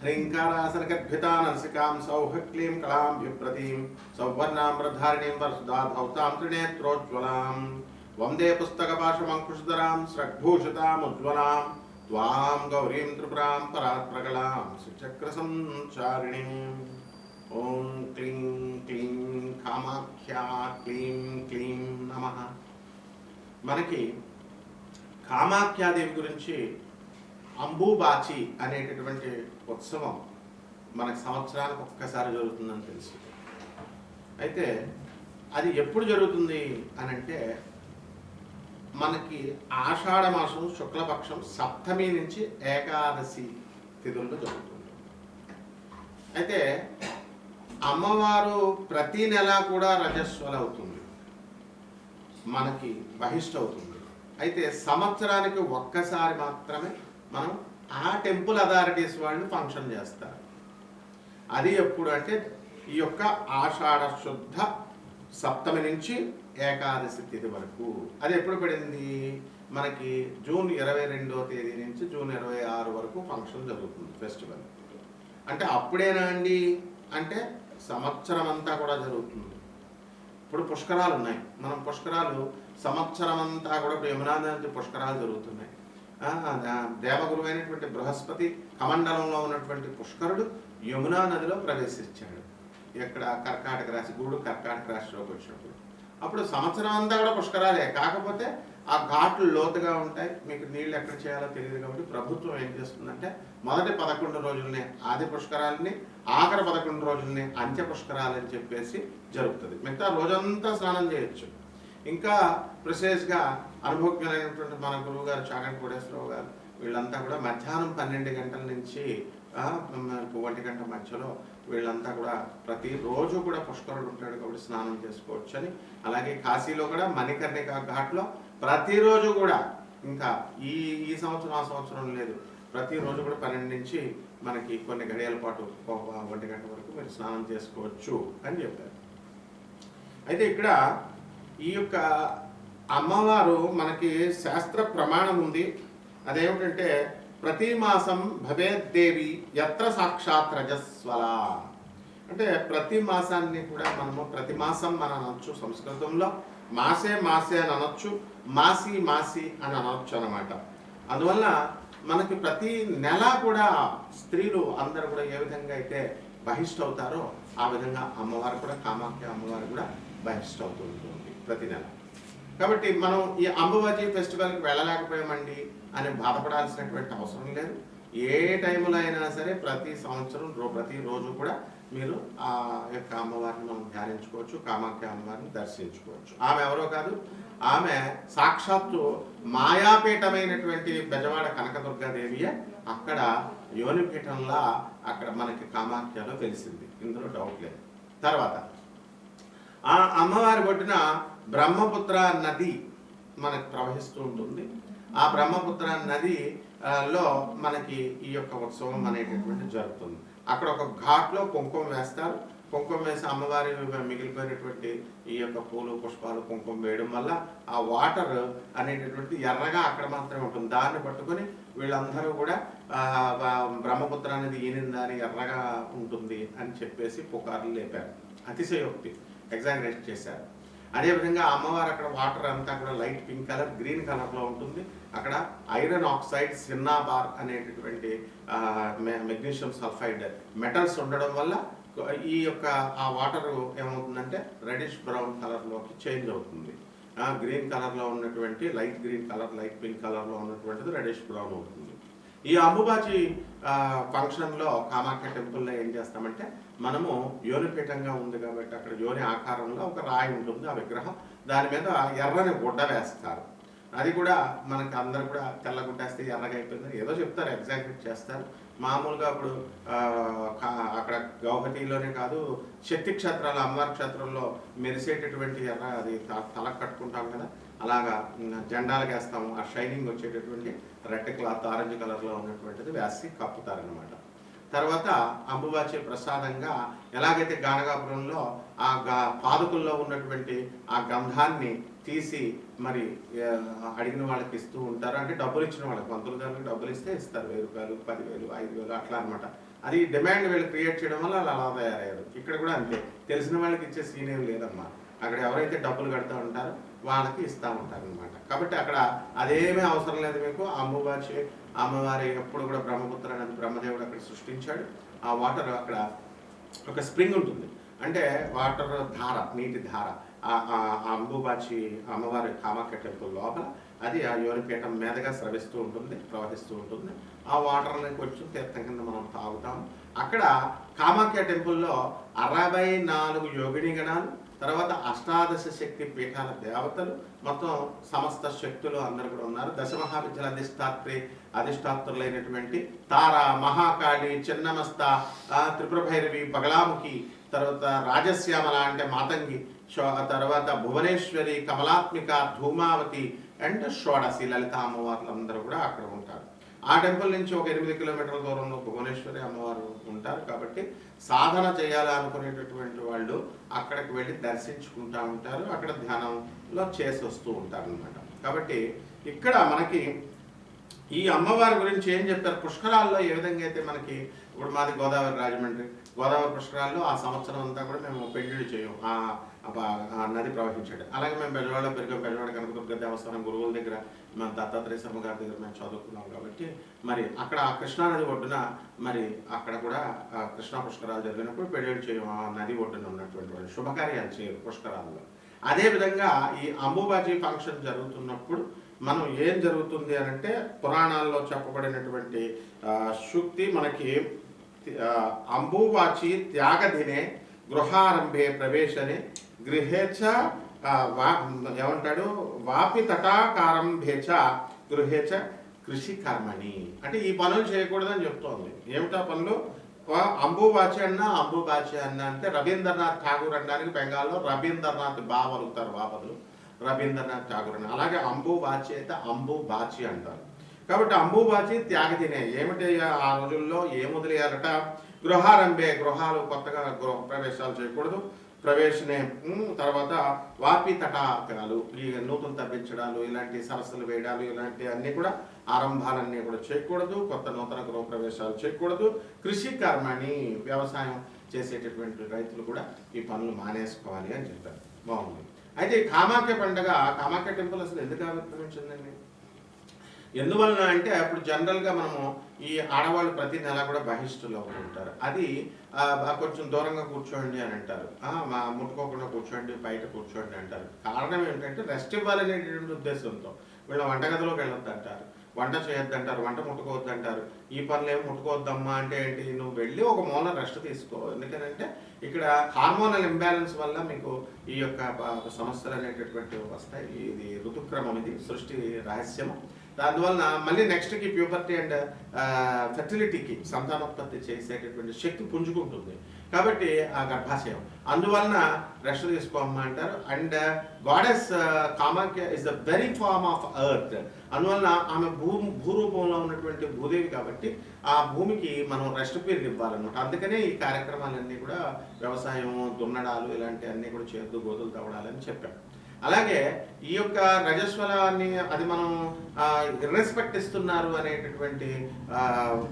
హ్రీంకారాసనగద్భితా నరసికాం సౌః క్లీం కళాం విప్రతీం సౌవర్ణామ్రధారిణీం వరసుదాధౌతాం త్రినేత్రోజ్వలాం వందే పుస్తకపాశమంకుశధరాం స్రగ్భూషితాముజ్వలాం త్వాం గౌరీం త్రిపురాం పరాత్ప్రగళాం శ్రీచక్రసంచారిణీం. ఓం క్లీం క్లీం కామాఖ్యా క్లీం క్లీం నమః. మనకి కామాఖ్యాదేవి గురించి అంబుబాచి అనేటటువంటి ఉత్సవం మనకి సంవత్సరానికి ఒక్కసారి జరుగుతుందని తెలుసు. అయితే అది ఎప్పుడు జరుగుతుంది అని అంటే మనకి ఆషాఢ మాసం శుక్లపక్షం సప్తమి నుంచి ఏకాదశి తిథుల్లో జరుగుతుంది. అయితే అమ్మవారు ప్రతి నెల కూడా రజస్వల అవుతుంది, మనకి బహిష్ట అవుతుంది. అయితే సంవత్సరానికి ఒక్కసారి మాత్రమే మనం ఆ టెంపుల్ అథారిటీస్ వాళ్ళు ఫంక్షన్ చేస్తారు. అది ఎప్పుడు అంటే ఈ యొక్క ఆషాఢ శుద్ధ సప్తమి నుంచి ఏకాదశి తిథి వరకు. అది ఎప్పుడు పడింది మనకి జూన్ 22వ తేదీ నుంచి జూన్ 26 వరకు ఫంక్షన్ జరుగుతుంది, ఫెస్టివల్. అంటే అప్పుడేనా అండి అంటే సంవత్సరం అంతా కూడా జరుగుతుంది. ఇప్పుడు పుష్కరాలు ఉన్నాయి, మనం పుష్కరాలు సంవత్సరం అంతా కూడా ఇప్పుడు యమునా నది పుష్కరాలు జరుగుతున్నాయి. దేవగురు అయినటువంటి బృహస్పతి కమండలంలో ఉన్నటువంటి పుష్కరుడు యమునా నదిలో ప్రవేశించాడు. ఇక్కడ కర్కాటక రాశి, గురుడు కర్కాటక రాశిలోకి వచ్చినప్పుడు అప్పుడు సంవత్సరం అంతా కూడా పుష్కరాలే. కాకపోతే ఆ ఘాట్లు లోతుగా ఉంటాయి, మీకు నీళ్ళు ఎక్కడ చేయాలో తెలియదు. కాబట్టి ప్రభుత్వం ఏం చేస్తుందంటే మొదటి 11 రోజుల్ని ఆది పుష్కరాలని, ఆఖరి 11 రోజుల్ని అంత్య పుష్కరాలని చెప్పేసి జరుగుతుంది. మిగతా రోజంతా స్నానం చేయొచ్చు. ఇంకా ప్రిసైజ్గా అనుభవజ్ఞులైనటువంటి మన గురువు గారు చాగంటి కోటేశ్వరరావు గారు వీళ్ళంతా కూడా మధ్యాహ్నం 12 గంటల నుంచి 1 గంట మధ్యలో వీళ్ళంతా కూడా ప్రతిరోజు కూడా పుష్కరుడు ఉంటాడు కాబట్టి స్నానం చేసుకోవచ్చు అని. అలాగే కాశీలో కూడా మణికర్ణిక ఘాట్లో ప్రతిరోజు కూడా, ఇంకా ఈ సంవత్సరం ఆ సంవత్సరం లేదు, ప్రతిరోజు కూడా 12 నుంచి మనకి కొన్ని గడియల పాటు 1 గంట వరకు మీరు స్నానం చేసుకోవచ్చు అని చెప్పారు. అయితే ఇక్కడ ఈ యొక్క అమ్మవారు మనకి శాస్త్ర ప్రమాణం ఉంది. అదేమిటంటే ప్రతి మాసం భవేద్దేవి యత్ర సాక్షాత్ రజస్వల. అంటే ప్రతి మాసాన్ని కూడా మనము ప్రతి మాసం మనం అనొచ్చు, సంస్కృతంలో మాసే మాసే అని అనొచ్చు, మాసి మాసి అని అనొచ్చు అనమాట. అందువల్ల మనకి ప్రతి నెల కూడా స్త్రీలు అందరూ కూడా ఏ విధంగా అయితే బహిష్ట అవుతారో ఆ విధంగా అమ్మవారు కూడా, కామాఖ్య అమ్మవారు కూడా బహిష్ట అవుతూ ఉంటుంది ప్రతి నెల. కాబట్టి మనం ఈ అంబుబాచి ఫెస్టివల్కి వెళ్ళలేకపోయామండి అని బాధపడాల్సినటువంటి అవసరం లేదు. ఏ టైంలో అయినా సరే ప్రతి సంవత్సరం ప్రతిరోజు కూడా మీరు ఆ యొక్క అమ్మవారిని మనం ధ్యానించుకోవచ్చు, కామాఖ్య అమ్మవారిని దర్శించుకోవచ్చు. ఆమె ఎవరో కాదు, ఆమె సాక్షాత్తు మాయాపీఠమైనటువంటి బెజవాడ కనకదుర్గాదేవియే అక్కడ యోనిపీఠంలా అక్కడ మనకి కామాఖ్యలో తెలిసింది, ఇందులో డౌట్ లేదు. తర్వాత ఆ అమ్మవారి ఒడ్డున బ్రహ్మపుత్ర నది మనకు ప్రవహిస్తూ ఉంటుంది. ఆ బ్రహ్మపుత్ర నదిలో మనకి ఈ యొక్క ఉత్సవం అనేటటువంటి జరుగుతుంది. అక్కడ ఒక ఘాట్లో కుంకుమ వేస్తారు. కుంకుమ వేసి అమ్మవారి మిగిలిపోయినటువంటి ఈ యొక్క పూలు పుష్పాలు కుంకుమ వేయడం వల్ల ఆ వాటర్ అనేటటువంటి ఎర్రగా అక్కడ మాత్రమే ఉంటుంది. దాన్ని పట్టుకొని వీళ్ళందరూ కూడా బ్రహ్మపుత్ర అనేది ఈనిందా అని ఎర్రగా ఉంటుంది అని చెప్పేసి పుకార్లు లేపారు. అతిశయోక్తి, ఎగ్జాగరేట్ చేశారు. అదేవిధంగా అమ్మవారు అక్కడ వాటర్ అంతా కూడా లైట్ పింక్ కలర్, గ్రీన్ కలర్లో ఉంటుంది. అక్కడ ఐరన్ ఆక్సైడ్, సిన్నాబార్ అనేటటువంటి మెగ్నీషియం సల్ఫైడ్ మెటల్స్ ఉండడం వల్ల ఈ యొక్క ఆ వాటర్ ఏమవుతుందంటే రెడిష్ బ్రౌన్ కలర్లోకి చేంజ్ అవుతుంది. గ్రీన్ కలర్లో ఉన్నటువంటి light green colour, light pink కలర్లో ఉన్నటువంటిది రెడిష్ బ్రౌన్ అవుతుంది. ఈ అంబుబాచి ఫంక్షన్లో కామాఖ్య టెంపుల్లో ఏం చేస్తామంటే మనము యోనిపీఠంగా ఉంది కాబట్టి అక్కడ యోని ఆకారంలో ఒక రాయి ఉంటుంది, ఆ విగ్రహం. దాని మీద ఎర్రని గుడ్డ వేస్తారు. అది కూడా మనకి అందరు కూడా తెల్లగుడ్డేస్తే ఎర్రగా అయిపోయిందని ఏదో చెప్తారు, ఎగ్జాక్ట్ చేస్తారు. మామూలుగా ఇప్పుడు అక్కడ గౌహతిలోనే కాదు, శక్తి క్షేత్రాలు, అమ్మవారి క్షేత్రంలో మెరిసేటటువంటి ఎర్ర అది తలకు కట్టుకుంటాం కదా, అలాగా జెండాలకు వేస్తాము. ఆ షైనింగ్ వచ్చేటటువంటి రెడ్ క్లాత్ ఆరెంజ్ కలర్లో ఉన్నటువంటిది వేసి కప్పుతారనమాట. తర్వాత అంబుబాచి ప్రసాదంగా ఎలాగైతే గానగాపురంలో ఆ పాదుకుల్లో ఉన్నటువంటి ఆ గంధాన్ని తీసి మరి అడిగిన వాళ్ళకి ఇస్తూ ఉంటారు. అంటే డబ్బులు ఇచ్చిన వాళ్ళకి, పంతులు గారికి డబ్బులు ఇస్తే ఇస్తారు, 1000 రూపాయలు, 10,000, 5,000 అట్లా అనమాట. అది డిమాండ్ వీళ్ళు క్రియేట్ చేయడం వల్ల అలా తయారయ్యారు. ఇక్కడ కూడా అంతే, తెలిసిన వాళ్ళకి ఇచ్చే సీన్ ఏం లేదమ్మా. అక్కడ ఎవరైతే డబ్బులు కడుతూ ఉంటారో వాళ్ళకి ఇస్తూ ఉంటారు అనమాట. కాబట్టి అక్కడ అదేమీ అవసరం లేదు మీకు. అంబుబాచి అమ్మవారి ఎప్పుడు కూడా బ్రహ్మపుత్ర అనేది బ్రహ్మదేవుడు అక్కడ సృష్టించాడు. ఆ వాటర్ అక్కడ ఒక స్ప్రింగ్ ఉంటుంది, అంటే వాటర్ ధార, నీటి ధార అంబుబాచి అమ్మవారి కామాఖ్య టెంపుల్ లోపల అది ఆ యోనిపీఠం మీదగా స్రవిస్తూ ఉంటుంది, ప్రవహిస్తూ ఉంటుంది. ఆ వాటర్ని కొంచెం తీర్థం కింద మనం తాగుతాము. అక్కడ కామాఖ్య టెంపుల్లో 64 యోగిని గణాలు, తర్వాత 18 శక్తి పీఠాల దేవతలు, మొత్తం సమస్త శక్తులు అందరూ కూడా ఉన్నారు. దశమహావిద్యల అధిష్టాత్రులైనటువంటి తార, మహాకాళి, చిన్నమస్త, త్రిపుర భైరవి, బగలాముఖి, తర్వాత రాజశ్యామల అంటే మాతంగి, తర్వాత భువనేశ్వరి, కమలాత్మిక, ధూమావతి అండ్ షోడసి లలిత అమ్మవార్లు అందరూ కూడా అక్కడ ఉంటారు. ఆ టెంపుల్ నుంచి ఒక 8 కిలోమీటర్ల దూరంలో భువనేశ్వరి అమ్మవారు ఉంటారు. కాబట్టి సాధన చేయాలనుకునేటటువంటి వాళ్ళు అక్కడికి వెళ్ళి దర్శించుకుంటూ ఉంటారు, అక్కడ ధ్యానంలో చేసి వస్తూ ఉంటారు అనమాట. కాబట్టి ఇక్కడ మనకి ఈ అమ్మవారి గురించి ఏం చెప్తారు, పుష్కరాల్లో ఏ విధంగా అయితే మనకి ఇప్పుడు మాది గోదావరి, రాజమండ్రి గోదావరి పుష్కరాల్లో ఆ సంవత్సరం అంతా కూడా మేము పెళ్లిళ్ళు చేయం, ఆ నది ప్రవహించాడు. అలాగే మేము బెజవాడలో పెరిగాం, బెజవాడ కనకదుర్గ దేవస్థానం గురువుల దగ్గర, మన దత్తాత్రేయ శర్మ గారి దగ్గర మేము చదువుకున్నాం. కాబట్టి మరి అక్కడ ఆ కృష్ణానది ఒడ్డున మరి అక్కడ కూడా కృష్ణా పుష్కరాలు జరిగినప్పుడు పెళ్లిళ్ళు చేయం, ఆ నది ఒడ్డున ఉన్నటువంటి వాళ్ళు శుభకార్యాలు చేయరు పుష్కరాల్లో. అదేవిధంగా ఈ అంబుబాచి ఫంక్షన్ జరుగుతున్నప్పుడు మనం ఏం జరుగుతుంది అని అంటే, పురాణాల్లో చెప్పబడినటువంటి సూక్తి మనకి అంబుబాచి త్యాగదినే గృహారంభే ప్రవేశనే గృహేచ ఏమంటాడు వాపి తటాకారంభేచ గృహేచ కృషి కర్మణి, అంటే ఈ పనులు చేయకూడదని చెప్తోంది. ఏమిటా పనులు? అంబుబాచి అన్న అంటే రవీంద్రనాథ్ ఠాగూర్ అనడానికి బెంగాల్లో రవీంద్రనాథ్ బావలుగుతారు, బాబలు రవీంద్రనాథ్ ఠాగూర్ అని. అలాగే అంబుబాచి అయితే అంబుబాచి అంటారు. కాబట్టి అంబుబాచి త్యాగదినే ఏమిటి, ఆ రోజుల్లో ఏం వదిలేయాలట? గృహారంభే, గృహాలు కొత్తగా గృహ ప్రవేశాలు చేయకూడదు. ప్రవేశనే, తర్వాత వాపి తటాకాలు, ఈ నూతులు తవ్వించడాలు, ఇలాంటి సరస్సులు వేయడాలు, ఇలాంటి అన్నీ కూడా ఆరంభాలన్నీ కూడా చేయకూడదు. కొత్త నూతన గృహ ప్రవేశాలు చేయకూడదు. కృషి కర్మని, వ్యవసాయం చేసేటటువంటి రైతులు కూడా ఈ పనులు మానేసుకోవాలి అని చెప్పారు. బాగుంది. అయితే కామాఖ్య పండుగ, కామాఖ్య టెంపుల్ అసలు ఎందుకు ఆవిర్భవించిందండి? ఎందువలన అంటే అప్పుడు జనరల్గా మనము ఈ ఆడవాళ్ళు ప్రతి నెల కూడా బహిష్టులు ఉంటారు. అది కొంచెం దూరంగా కూర్చోండి అని అంటారు, ముట్టుకోకుండా కూర్చోండి, బయట కూర్చోండి అంటారు. కారణం ఏంటంటే రెస్ట్ ఇవ్వాలనేటువంటి ఉద్దేశంతో వీళ్ళ వంటగదిలోకి వెళ్ళొద్దు అంటారు, వంట చేయొద్దు అంటారు, వంట ముట్టుకోవద్దు అంటారు. ఈ పనులు ఏమి ముట్టుకోవద్దమ్మా అంటే ఏంటి, నువ్వు వెళ్ళి ఒక మూల రెస్ట్ తీసుకో. ఎందుకంటే ఇక్కడ హార్మోనల్ ఇంబ్యాలెన్స్ వల్ల మీకు ఈ యొక్క సమస్యలు అనేటటువంటివి వస్తాయి. ఇది ఋతుక్రమం, ఇది సృష్టి రహస్యము. దానివలన మళ్ళీ నెక్స్ట్కి ప్యూబర్టీ అండ్ ఫెర్టిలిటీకి, సంతానోత్పత్తి చేసేటటువంటి శక్తి పుంజుకుంటుంది. కాబట్టి ఆ గర్భాశయం, అందువలన రెస్ట్ తీసుకోమ్మా అంటారు. And goddess Kamakhya is the very form of earth. అందువలన ఆమె భూరూపంలో ఉన్నటువంటి భూదేవి కాబట్టి ఆ భూమికి మనం రెస్ట్ పీరియడ్ ఇవ్వాలన్నమాట. అందుకనే ఈ కార్యక్రమాలన్నీ కూడా వ్యవసాయం, దున్నడాలు ఇలాంటివన్నీ కూడా చేద్దు, గోతులు తవ్వడాలని చెప్పాం. అలాగే ఈ యొక్క రజస్వలాన్ని అది మనం రెస్పెక్ట్ ఇస్తున్నారు అనేటటువంటి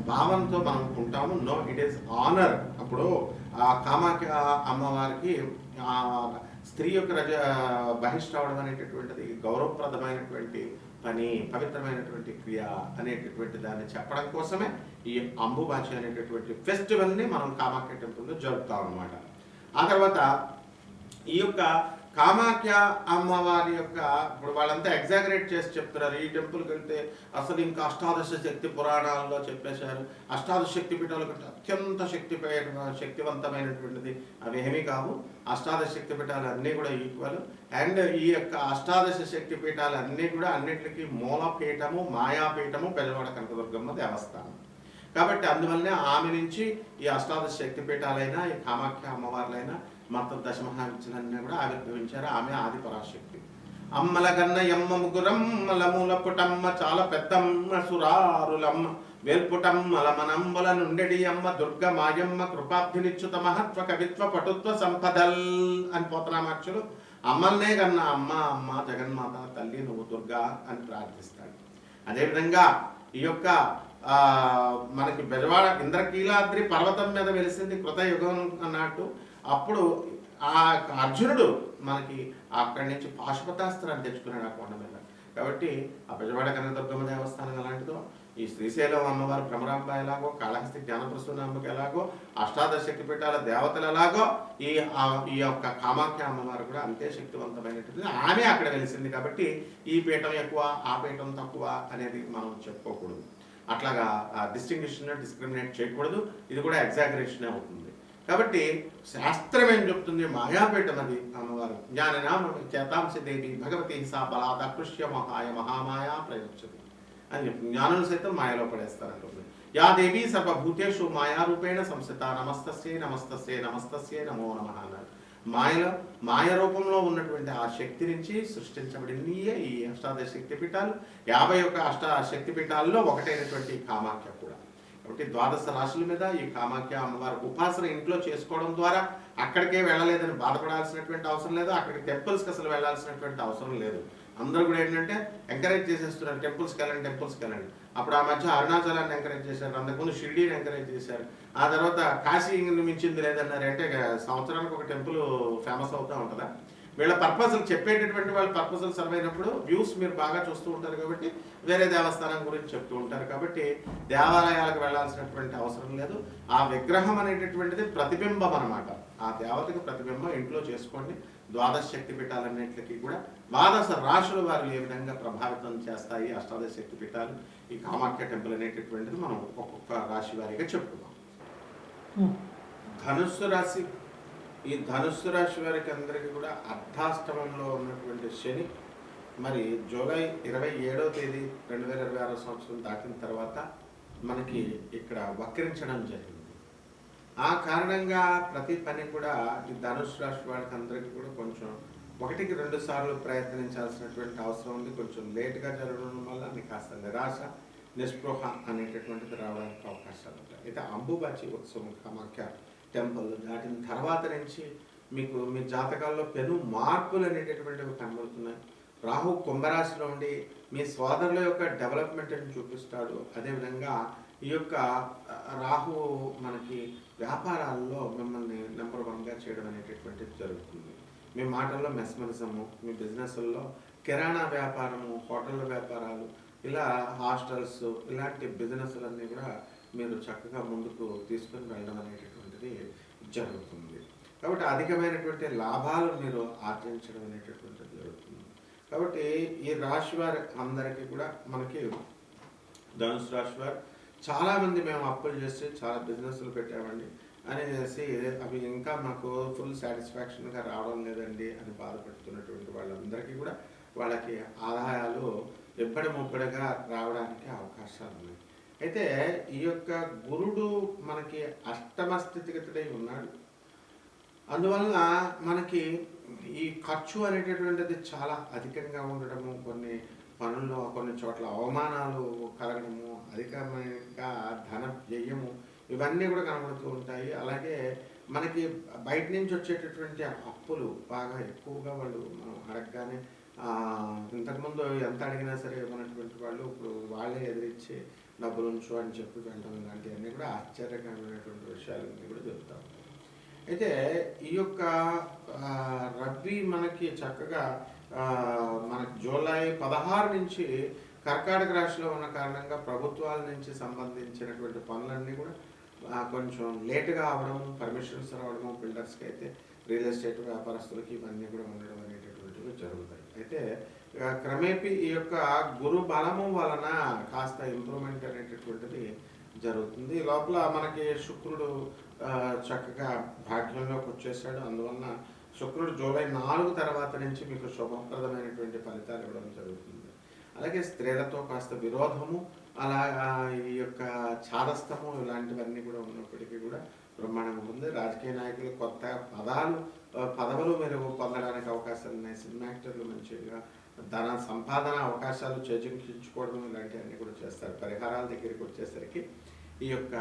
భావంతో మనం ఉంటాము. No, it is honour. అప్పుడు ఆ కామాఖ్య అమ్మవారికి స్త్రీ యొక్క బహిష్ఠవడం అనేటటువంటిది గౌరవప్రదమైనటువంటి పని, పవిత్రమైనటువంటి క్రియ అనేటటువంటి దాన్ని చెప్పడం కోసమే ఈ అంబుబాచి అనేటటువంటి ఫెస్టివల్ని మనం కామాఖ్య టెంపుల్లో జరుపుతాం అన్నమాట. ఆ తర్వాత ఈ యొక్క కామాఖ్య అమ్మవారి యొక్క, ఇప్పుడు వాళ్ళంతా ఎగ్జాగరేట్ చేసి చెప్తున్నారు, ఈ టెంపుల్కి వెళ్తే అసలు ఇంకా 18 శక్తి పురాణాల్లో చెప్పేశారు. 18 శక్తి పీఠాల కంటే అత్యంత శక్తివంతమైనటువంటిది అవి ఏమీ కావు. 18 శక్తి పీఠాలు అన్నీ కూడా ఈక్వల్. అండ్ ఈ యొక్క 18 శక్తి పీఠాలు అన్నీ కూడా అన్నింటికి మూలపీఠము, మాయాపీఠము బెజవాడ కనకదుర్గమ్మ దేవస్థానం. కాబట్టి అందువల్లనే ఆమె నుంచి ఈ 18 శక్తి పీఠాలైనా, ఈ కామాఖ్య అమ్మవార్లైనా, మొత్తం దశమహావిద్యలన్నీ కూడా ఆవిర్భవించారు. ఆమె ఆది పరాశక్తి. అమ్మల గన్న ఎమ్మ ముగ్గురమ్మల మూల పుటమ్మ, చాలా పెద్దమ్మ సురారులమ్మ, వేల్పుటమ్మల మనంబల నుండెడి అమ్మ దుర్గ మాయమ్మ, కృపాబ్ధినిచ్యుత మహత్వ కవిత్వ పటుత్వ సంపదల్ అని పోతనామాక్షులు అమ్మల్నే కన్నా అమ్మ అమ్మ జగన్మాత తల్లి నువ్వు దుర్గా అని ప్రార్థిస్తాడు. అదేవిధంగా ఈ యొక్క మనకి బెజవాడ ఇంద్రకీలాద్రి పర్వతం మీద వెలిసింది కృతయుగం అన్నట్టు. అప్పుడు ఆ అర్జునుడు మనకి అక్కడి నుంచి పాశుపతాస్త్రాన్ని తెచ్చుకున్నాడు ఆ కొండ మీద. కాబట్టి ఆ బెజవాడ కనకదుర్గమ్మ దేవస్థానం ఎలాంటిదో, ఈ శ్రీశైలం అమ్మవారు భ్రమరాంబ ఎలాగో, కాళహస్తి జ్ఞానప్రసూనాంబకి ఎలాగో, అష్టాదశ శక్తిపీఠాల దేవతలు ఎలాగో, ఈ యొక్క కామాఖ్య అమ్మవారు కూడా అంతే శక్తివంతమైనటువంటి ఆమె అక్కడ వెలిసింది. కాబట్టి ఈ పీఠం ఎక్కువ ఆ పీఠం తక్కువ అనేది మనం చెప్పుకోకూడదు. అట్లాగా డిస్క్రిమినేట్ చేయకూడదు. ఇది కూడా ఎగ్జాగరేషన్ అవుతుంది. కాబట్టి శాస్త్రం ఏం చెప్తుంది, మాయాపీఠం అది అమ్మవారు. జ్ఞాననామ చేతాంశ దేవి భగవతి సా బలాద కృష్య మహాయ మహామాయా ప్రయోక్షతి అని చెప్పి జ్ఞానులు సైతం మాయలో పడేస్తారంటుంది. యా దేవి సర్వభూతేషు మాయారూపేణ సంస్థిత నమస్తస్యే నమస్తస్యే నమస్తస్యే నమో నమః అన్నారు. మాయ రూపంలో ఉన్నటువంటి ఆ శక్తి నుంచి సృష్టించబడినయే ఈ అష్టాదశ శక్తిపీఠాలు. 51 అష్టశక్తిపీఠాల్లో ఒకటైనటువంటి కామాఖ్య కూడా. కాబట్టి 12 రాశుల మీద ఈ కామాఖ్య అమ్మవారి ఉపాసన ఇంట్లో చేసుకోవడం ద్వారా అక్కడికే వెళ్ళలేదని బాధపడాల్సినటువంటి అవసరం లేదు. అక్కడికి టెంపుల్స్కి అసలు వెళ్ళాల్సినటువంటి అవసరం లేదు. అందరూ కూడా ఏంటంటే ఎంకరేజ్ చేసేస్తున్నారు, టెంపుల్స్కి వెళ్ళండి. అప్పుడు ఆ మధ్య అరుణాచలాన్ని ఎంకరేజ్ చేశారు, అంతకుముందు షిర్డీని ఎంకరేజ్ చేశారు, ఆ తర్వాత కాశీని మించింది లేదన్నారు. అంటే సంవత్సరానికి ఒక టెంపుల్ ఫేమస్ అవుతూ ఉంటుందా? వీళ్ళ పర్పస్లు చెప్పేటటువంటి వాళ్ళ పర్పస్లు సర్వ్ అయినప్పుడు వ్యూస్ మీరు బాగా చూస్తూ ఉంటారు కాబట్టి వేరే దేవస్థానం గురించి చెప్తూ ఉంటారు. కాబట్టి దేవాలయాలకు వెళ్ళాల్సినటువంటి అవసరం లేదు. ఆ విగ్రహం అనేటటువంటిది ప్రతిబింబం అనమాట. ఆ దేవతకి ప్రతిబింబం ఇంట్లో చేసుకోండి. 12 శక్తిపీఠాలన్నింటికి కూడా 12 రాశుల వారు ఏ విధంగా ప్రభావితం చేస్తాయి అష్టాదశ శక్తిపీఠాలు, ఈ కామాఖ్య టెంపుల్ అనేటటువంటిది మనం ఒక్కొక్క రాశి వారిగా చెప్పుకుందాం. ధనుస్సు రాశి. ఈ ధనుస్సు రాశి వారికి అందరికీ కూడా అర్ధాష్టమంలో ఉన్నటువంటి శని మరి జూలై 27వ తేదీ 2026 సంవత్సరం దాటిన తర్వాత మనకి ఇక్కడ వక్రించడం జరిగింది. ఆ కారణంగా ప్రతి పని కూడా ఈ ధనుస్సు రాశి వారికి అందరికీ కూడా కొంచెం 1-2 సార్లు ప్రయత్నించాల్సినటువంటి అవసరం ఉంది. కొంచెం లేట్గా జరగడం వల్ల మీకు కాస్త నిరాశ నిస్పృహ అనేటటువంటిది రావడానికి అవకాశాలు ఉంటాయి. అయితే అంబుబాచి ఉత్సవం కామాఖ్య టెంపుల్ దాటిన తర్వాత నుంచి మీకు మీ జాతకాల్లో పెను మార్పులు అనేటటువంటివి కనబడుతున్నాయి. రాహు కుంభరాశిలో ఉండి మీ సోదరుల యొక్క డెవలప్మెంట్ని చూపిస్తాడు. అదేవిధంగా ఈ యొక్క రాహు మనకి వ్యాపారాల్లో మిమ్మల్ని నెంబర్ 1గా చేయడం అనేటటువంటిది జరుగుతుంది. మీ మాటల్లో మెస్మరిజము, మీ బిజినెస్ల్లో కిరాణా వ్యాపారము, హోటళ్ళ వ్యాపారాలు, ఇలా హాస్టల్స్, ఇలాంటి బిజినెస్లన్నీ కూడా మీరు చక్కగా ముందుకు తీసుకొని వెళ్ళడం అనేటటువంటిది జరుగుతుంది. కాబట్టి అధికమైనటువంటి లాభాలు మీరు ఆర్జించడం అనేటటువంటిది జరుగుతుంది. కాబట్టి ఈ రాశి వారి అందరికీ కూడా మనకి ధనుసు రాశి వారు చాలామంది మేము అప్పులు చేసి చాలా బిజినెస్లు పెట్టామండి అనేసి అవి ఇంకా మాకు ఫుల్ సాటిస్ఫాక్షన్గా రావడం లేదండి అని బాధపడుతున్నటువంటి వాళ్ళందరికీ కూడా వాళ్ళకి ఆదాయాలు ఎప్పటి ముప్పటిగా రావడానికి అవకాశాలు ఉన్నాయి. అయితే ఈ యొక్క గురుడు మనకి అష్టమ స్థితిగతుడై ఉన్నాడు. అందువలన మనకి ఈ ఖర్చు అనేటటువంటిది చాలా అధికంగా ఉండడము, కొన్ని పనుల్లో కొన్ని చోట్ల అవమానాలు కలగడము, అధికమైన ధన వ్యయము, ఇవన్నీ కూడా కనబడుతూ ఉంటాయి. అలాగే మనకి బయట నుంచి వచ్చేటటువంటి అప్పులు బాగా ఎక్కువగా వాళ్ళు మనం అడగగానే ఇంతకుముందు ఎంత అడిగినా సరే ఇవ్వనటువంటి వాళ్ళు ఇప్పుడు వాళ్ళే ఎదిరించి డబ్బులు ఉంచు అని చెప్పి వెంటనే ఇలాంటివన్నీ కూడా ఆశ్చర్యకరమైనటువంటి విషయాలన్నీ కూడా జరుగుతూ ఉంటాయి. అయితే ఈ యొక్క రబీ మనకి చక్కగా మనకి జూలై 16 నుంచి కర్కాటక రాశిలో ఉన్న కారణంగా ప్రభుత్వాల నుంచి సంబంధించినటువంటి పనులన్నీ కూడా కొంచెం లేటుగా అవడము, పర్మిషన్స్ రావడము, బిల్డర్స్కి అయితే రియల్ ఎస్టేట్ వ్యాపారస్తులకి ఇవన్నీ కూడా ఉండడం అనేటటువంటివి జరుగుతాయి. అయితే క్రమేపీ ఈ యొక్క గురు బలము వలన కాస్త ఇంప్రూవ్మెంట్ అనేటటువంటిది జరుగుతుంది. లోపల మనకి శుక్రుడు చక్కగా భాగ్యంలోకి వచ్చేసాడు. అందువలన శుక్రుడు జూలై 4 తర్వాత నుంచి మీకు శుభప్రదమైనటువంటి ఫలితాలు ఇవ్వడం జరుగుతుంది. అలాగే స్త్రీలతో కాస్త విరోధము, అలా ఈ యొక్క ఛాదస్తము ఇలాంటివన్నీ కూడా ఉన్నప్పటికీ కూడా బ్రహ్మాండంగా ఉంది. రాజకీయ నాయకులు కొత్త పదవులు మెరుగు పొందడానికి అవకాశాలు ఉన్నాయి. సినిమా యాక్టర్లు మంచిగా ధన సంపాదన అవకాశాలు చేజించుకోవడం ఇలాంటివన్నీ కూడా చేస్తారు. పరిహారాల దగ్గరికి వచ్చేసరికి ఈ యొక్క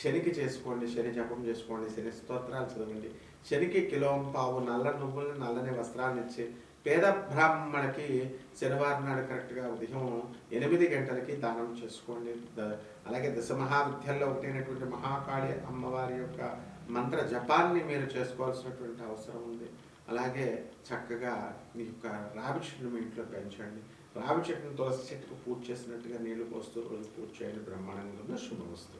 శనికి చేసుకోండి, శని జపం చేసుకోండి, శని స్తోత్రాలు చదవండి, శనికి కిలోంపావు నల్ల నువ్వుల్ని నల్లని వస్త్రాలను ఇచ్చి పేద బ్రాహ్మణకి శనివారం నాడు కరెక్ట్గా ఉదయం 8 గంటలకి దానం చేసుకోండి. అలాగే దశమహావిద్యల్లో ఒకటైనటువంటి మహాకాళి అమ్మవారి యొక్క మంత్ర జపాన్ని మీరు చేసుకోవాల్సినటువంటి అవసరం ఉంది. అలాగే చక్కగా మీ యొక్క రావి చెట్టును మీ ఇంట్లో పెంచండి. రావి చెట్టును తులసి చెట్టుకు పూజ చేసినట్టుగా నీళ్లు పోస్తూ రోజు పూజ చేయండి. బ్రహ్మాండంగా శుభమస్తు.